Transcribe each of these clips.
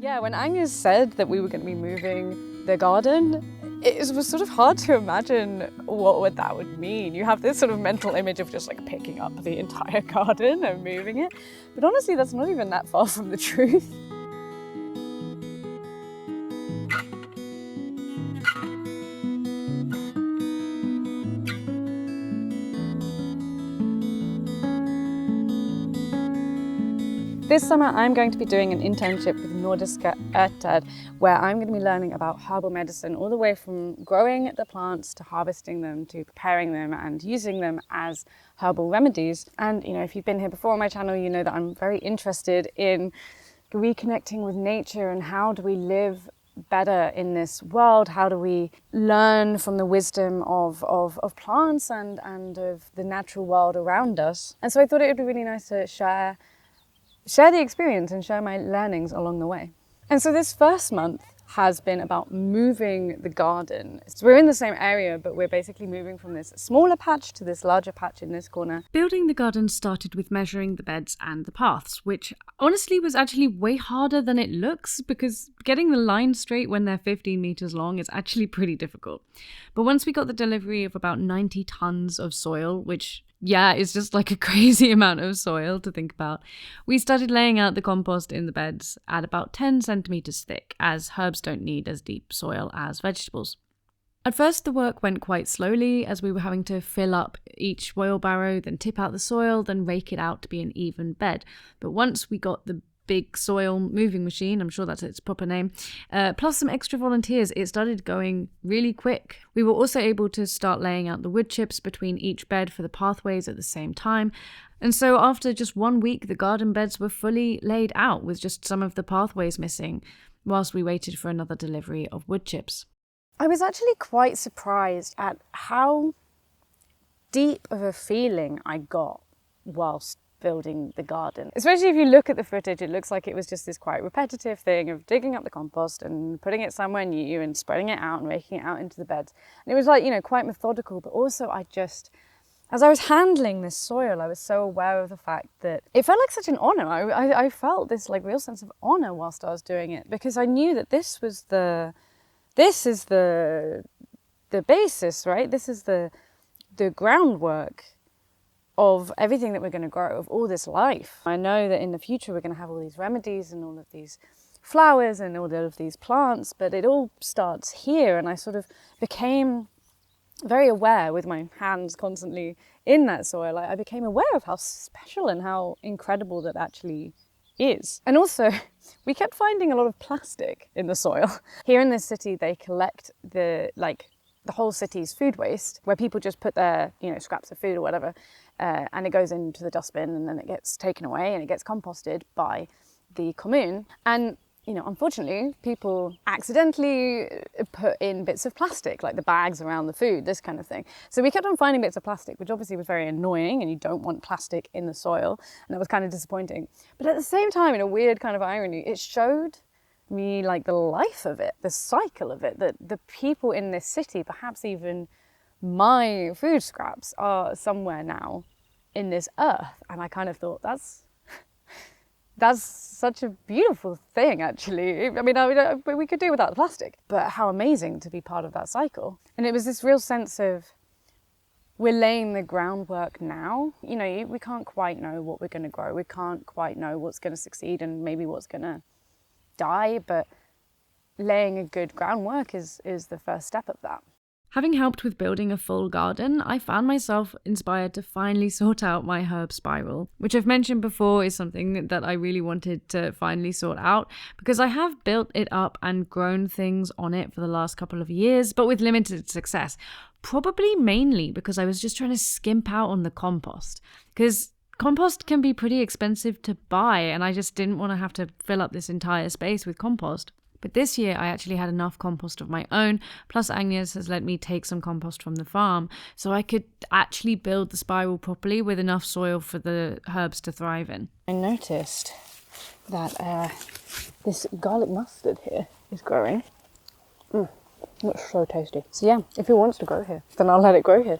Yeah, when Agnes said that we were going to be moving the garden, it was sort of hard to imagine what that would mean. You have this sort of mental image of just like picking up the entire garden and moving it. But honestly, that's not even that far from the truth. This summer I'm going to be doing an internship with Nordiska Örter, where I'm going to be learning about herbal medicine all the way from growing the plants to harvesting them to preparing them and using them as herbal remedies. And you know, if you've been here before on my channel, you know that I'm very interested in reconnecting with nature and how do we live better in this world? How do we learn from the wisdom of plants and of the natural world around us? And so I thought it would be really nice to share the experience and share my learnings along the way. And so this first month has been about moving the garden. So we're in the same area, but we're basically moving from this smaller patch to this larger patch in this corner. Building the garden started with measuring the beds and the paths, which honestly was actually way harder than it looks, because getting the lines straight when they're 15 meters long is actually pretty difficult. But once we got the delivery of about 90 tons of soil, which it's just like a crazy amount of soil to think about, we started laying out the compost in the beds at about 10 centimeters thick, as herbs don't need as deep soil as vegetables. At first the work went quite slowly, as we were having to fill up each wheelbarrow, then tip out the soil, then rake it out to be an even bed. But once we got the big soil moving machine, I'm sure that's its proper name, plus some extra volunteers, it started going really quick. We were also able to start laying out the wood chips between each bed for the pathways at the same time. And so after just 1 week, the garden beds were fully laid out with just some of the pathways missing, whilst we waited for another delivery of wood chips. I was actually quite surprised at how deep of a feeling I got whilst building the garden. Especially if you look at the footage, it looks like it was just this quite repetitive thing of digging up the compost and putting it somewhere new and spreading it out and raking it out into the beds. And it was like, you know, quite methodical, but also as I was handling this soil, I was so aware of the fact that it felt like such an honor. I felt this like real sense of honor whilst I was doing it, because I knew that this is the basis, right? This is the groundwork of everything that we're going to grow, of all this life. I know that in the future we're going to have all these remedies and all of these flowers and all of these plants, but it all starts here. And I sort of became very aware, with my hands constantly in that soil, I became aware of how special and how incredible that actually is. And also, we kept finding a lot of plastic in the soil. Here in this city, they collect the whole city's food waste, where people just put their, scraps of food or whatever, and it goes into the dustbin, and then it gets taken away and it gets composted by the commune. And unfortunately, people accidentally put in bits of plastic, like the bags around the food, this kind of thing. So we kept on finding bits of plastic, which obviously was very annoying, and you don't want plastic in the soil, and that was kind of disappointing. But at the same time, in a weird kind of irony, it showed me like the life of it, the cycle of it, that the people in this city, perhaps even my food scraps, are somewhere now in this earth. And I kind of thought, that's such a beautiful thing, actually. I mean, we could do without the plastic, but how amazing to be part of that cycle. And it was this real sense of, we're laying the groundwork now. We can't quite know what we're going to grow. We can't quite know what's going to succeed and maybe what's going to die, but laying a good groundwork is the first step of that. Having helped with building a full garden, I found myself inspired to finally sort out my herb spiral, which I've mentioned before is something that I really wanted to finally sort out, because I have built it up and grown things on it for the last couple of years, but with limited success. Probably mainly because I was just trying to skimp out on the compost, because compost can be pretty expensive to buy, and I just didn't want to have to fill up this entire space with compost. But this year I actually had enough compost of my own, plus Agnes has let me take some compost from the farm, so I could actually build the spiral properly with enough soil for the herbs to thrive in. I noticed that this garlic mustard here is growing. Looks so tasty. So yeah, if it wants to grow here, then I'll let it grow here.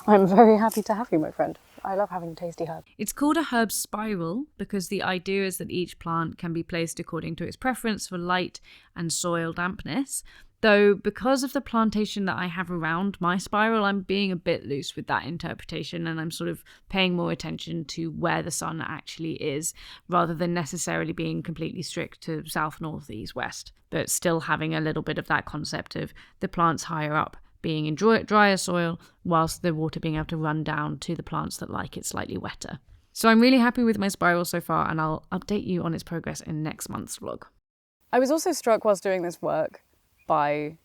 I'm very happy to have you, my friend. I love having tasty herbs. It's called a herb spiral because the idea is that each plant can be placed according to its preference for light and soil dampness. Though because of the plantation that I have around my spiral, I'm being a bit loose with that interpretation, and I'm sort of paying more attention to where the sun actually is rather than necessarily being completely strict to south, north, east, west, but still having a little bit of that concept of the plants higher up being in drier soil whilst the water being able to run down to the plants that like it slightly wetter. So I'm really happy with my spiral so far, and I'll update you on its progress in next month's vlog. I was also struck whilst doing this work by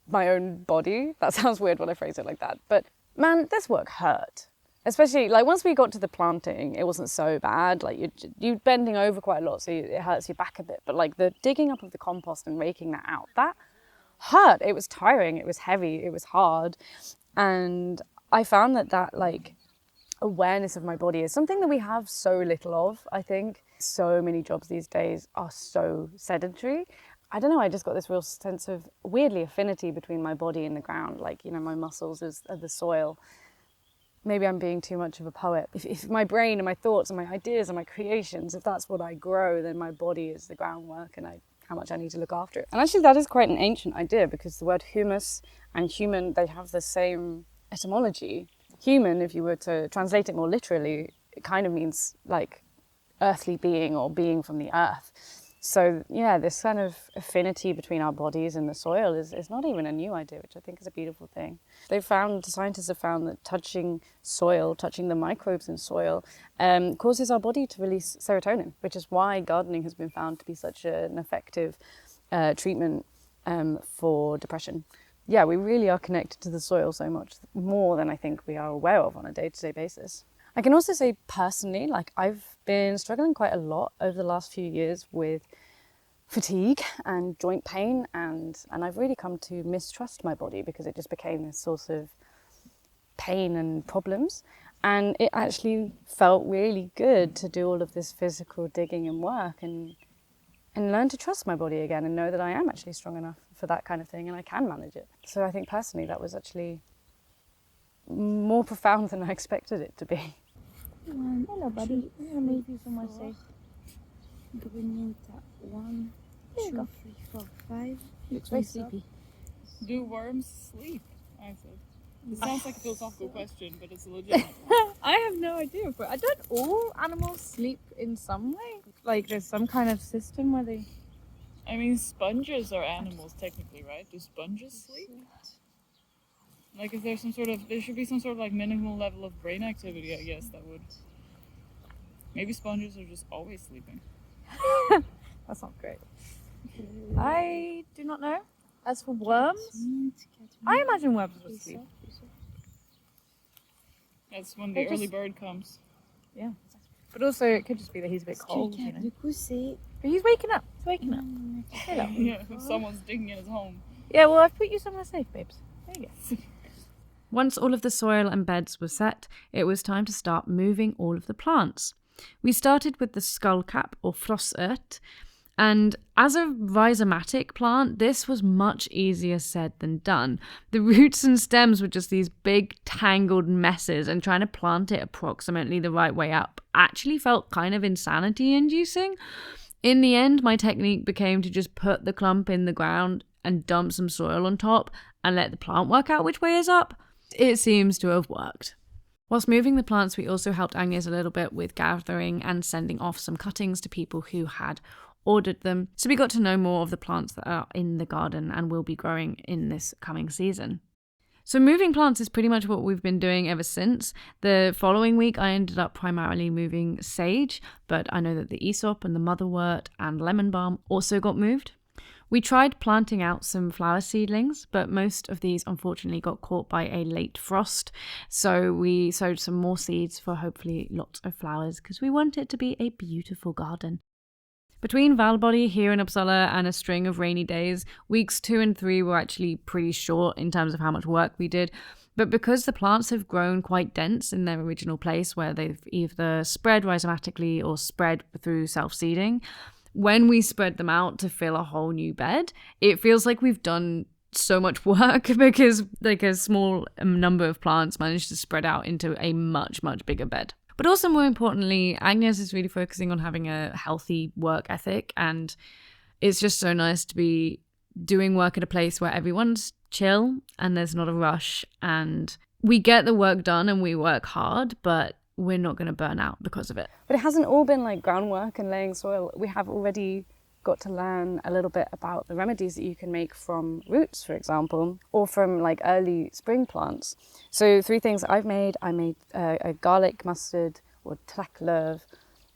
my own body. That sounds weird when I phrase it like that, but man, this work hurt. Especially like once we got to the planting, it wasn't so bad. Like you're bending over quite a lot, so it hurts your back a bit. But like the digging up of the compost and raking that out, that hurt. It was tiring, it was heavy, it was hard. And I found that like awareness of my body is something that we have so little of, I think. So many jobs these days are so sedentary. I don't know, I just got this real sense of weirdly affinity between my body and the ground. Like, you know, my muscles are the soil. Maybe I'm being too much of a poet. If my brain and my thoughts and my ideas and my creations, if that's what I grow, then my body is the groundwork and how much I need to look after it. And actually that is quite an ancient idea because the word humus and human, they have the same etymology. Human, if you were to translate it more literally, it kind of means like earthly being or being from the earth. So yeah, this kind of affinity between our bodies and the soil is not even a new idea, which I think is a beautiful thing. Scientists have found that touching soil, touching the microbes in soil, causes our body to release serotonin, which is why gardening has been found to be such an effective treatment for depression. Yeah, we really are connected to the soil so much more than I think we are aware of on a day-to-day basis. I can also say personally, like I've been struggling quite a lot over the last few years with fatigue and joint pain, and I've really come to mistrust my body because it just became this source of pain and problems. And it actually felt really good to do all of this physical digging and work and learn to trust my body again and know that I am actually strong enough for that kind of thing and I can manage it. So I think personally that was actually more profound than I expected it to be. Hello, buddy. Yeah, maybe someone say Brunetta 1, 2, 3, 4, 5. Looks very sleepy. Do worms sleep? I said. It sounds like a philosophical question, but it's a legitimate I have no idea, but I don't all animals sleep in some way? Like there's some kind of system where they... I mean, sponges are animals technically, right? Do sponges sleep? Like, is there there should be some sort of like minimal level of brain activity, I guess, that would... Maybe sponges are just always sleeping. That's not great. I do not know. As for worms, I imagine worms would sleep. That's when the early bird comes. Yeah. But also, it could just be that he's a bit cold, you know. But he's waking up. He's waking up. Hello. Yeah, if someone's digging in his home. Yeah, well, I've put you somewhere safe, babes. There you go. Once all of the soil and beds were set, it was time to start moving all of the plants. We started with the skullcap or frostört, and as a rhizomatic plant, this was much easier said than done. The roots and stems were just these big tangled messes, and trying to plant it approximately the right way up actually felt kind of insanity inducing. In the end, my technique became to just put the clump in the ground and dump some soil on top and let the plant work out which way is up. It seems to have worked. Whilst moving the plants, we also helped Agnes a little bit with gathering and sending off some cuttings to people who had ordered them. So we got to know more of the plants that are in the garden and will be growing in this coming season. So moving plants is pretty much what we've been doing ever since. The following week, I ended up primarily moving sage, but I know that the Aesop and the motherwort and lemon balm also got moved. We tried planting out some flower seedlings, but most of these unfortunately got caught by a late frost. So we sowed some more seeds for hopefully lots of flowers because we want it to be a beautiful garden. Between Valbody here in Uppsala and a string of rainy days, weeks 2 and 3 were actually pretty short in terms of how much work we did. But because the plants have grown quite dense in their original place where they've either spread rhizomatically or spread through self-seeding, when we spread them out to fill a whole new bed, it feels like we've done so much work because like a small number of plants managed to spread out into a much, much bigger bed. But also more importantly, Agnes is really focusing on having a healthy work ethic, and it's just so nice to be doing work at a place where everyone's chill and there's not a rush, and we get the work done and we work hard, but we're not going to burn out because of it. But it hasn't all been like groundwork and laying soil. We have already got to learn a little bit about the remedies that you can make from roots, for example, or from like early spring plants. So 3 things I've made. I made a garlic mustard or tracklöv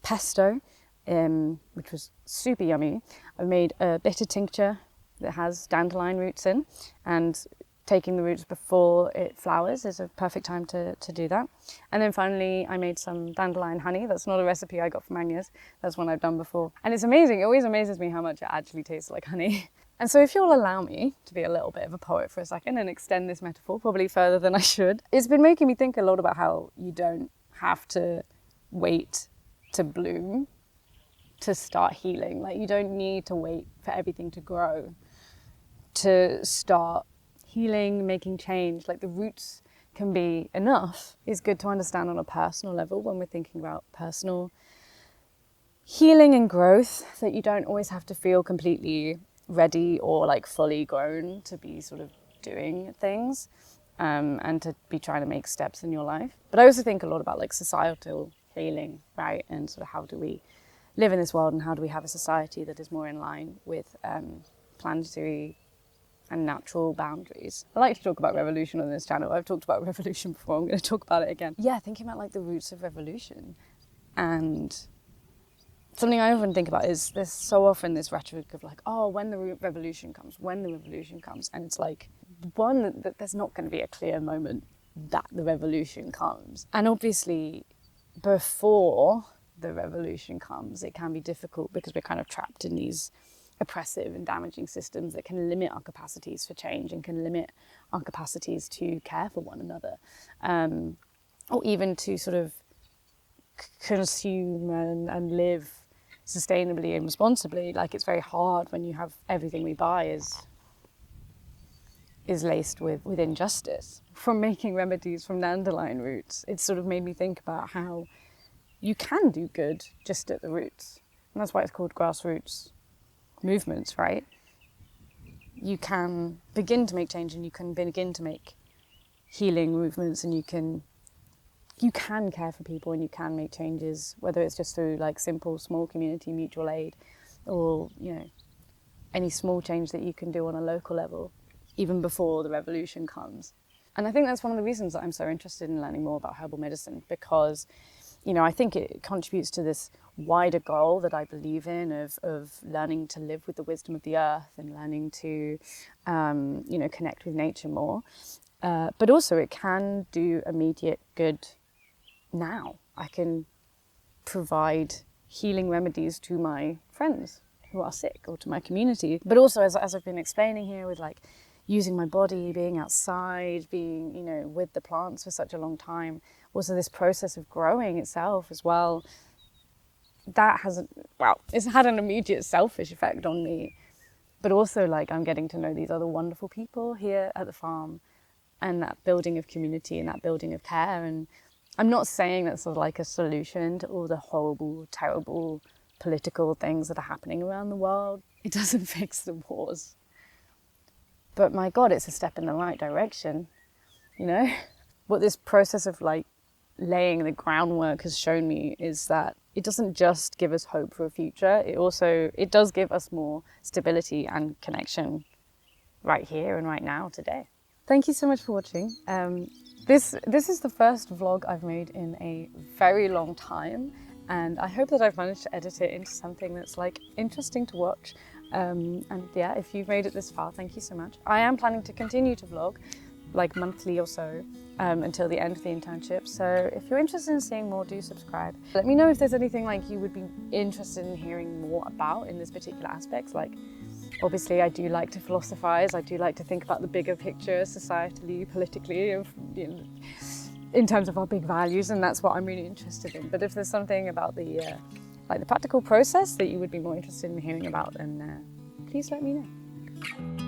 pesto, which was super yummy. I made a bitter tincture that has dandelion roots in, and taking the roots before it flowers is a perfect time to do that. And then finally, I made some dandelion honey. That's not a recipe I got from Agnes. That's one I've done before. And it's amazing. It always amazes me how much it actually tastes like honey. And so if you'll allow me to be a little bit of a poet for a second and extend this metaphor probably further than I should, it's been making me think a lot about how you don't have to wait to bloom to start healing. Like, you don't need to wait for everything to grow to start healing, making change. Like, the roots can be enough. It's good to understand on a personal level when we're thinking about personal healing and growth, that you don't always have to feel completely ready or like fully grown to be sort of doing things, and to be trying to make steps in your life. But I also think a lot about like societal healing, right? And sort of how do we live in this world, and how do we have a society that is more in line with planetary and natural boundaries. I like to talk about revolution on this channel. I've talked about revolution before, I'm going to talk about it again. Yeah, thinking about like the roots of revolution. And something I often think about is there's so often this rhetoric of like, oh, when the revolution comes, when the revolution comes. And it's like, one, that there's not going to be a clear moment that the revolution comes. And obviously, before the revolution comes, it can be difficult because we're kind of trapped in these oppressive and damaging systems that can limit our capacities for change and can limit our capacities to care for one another, or even to sort of consume and live sustainably and responsibly. Like, it's very hard when you have everything we buy is laced with injustice. From making remedies from dandelion roots, it sort of made me think about how you can do good just at the roots. And that's why it's called grassroots movements, right? You can begin to make change, and you can begin to make healing movements, and you can care for people, and you can make changes, whether it's just through like simple small community mutual aid, or any small change that you can do on a local level even before the revolution comes. And I think that's one of the reasons that I'm so interested in learning more about herbal medicine, because I think it contributes to this wider goal that I believe in of learning to live with the wisdom of the earth and learning to, connect with nature more. But also it can do immediate good now. I can provide healing remedies to my friends who are sick, or to my community. But also, as I've been explaining here, with like using my body, being outside, being, with the plants for such a long time, also this process of growing itself as well, that it's had an immediate selfish effect on me. But also, like, I'm getting to know these other wonderful people here at the farm, and that building of community and that building of care. And I'm not saying that's sort of like a solution to all the horrible, terrible political things that are happening around the world. It doesn't fix the wars. But my God, it's a step in the right direction, What this process of like laying the groundwork has shown me is that it doesn't just give us hope for a future, it does give us more stability and connection right here and right now, today. Thank you so much for watching. This is the first vlog I've made in a very long time, and I hope that I've managed to edit it into something that's like interesting to watch. And yeah, if you've made it this far, thank you so much. I am planning to continue to vlog like monthly or so until the end of the internship. So if you're interested in seeing more, do subscribe. Let me know if there's anything like you would be interested in hearing more about in this particular aspects. Like, obviously I do like to philosophize. I do like to think about the bigger picture, societally, politically, in terms of our big values, and that's what I'm really interested in. But if there's something about the practical process that you would be more interested in hearing about, then please let me know.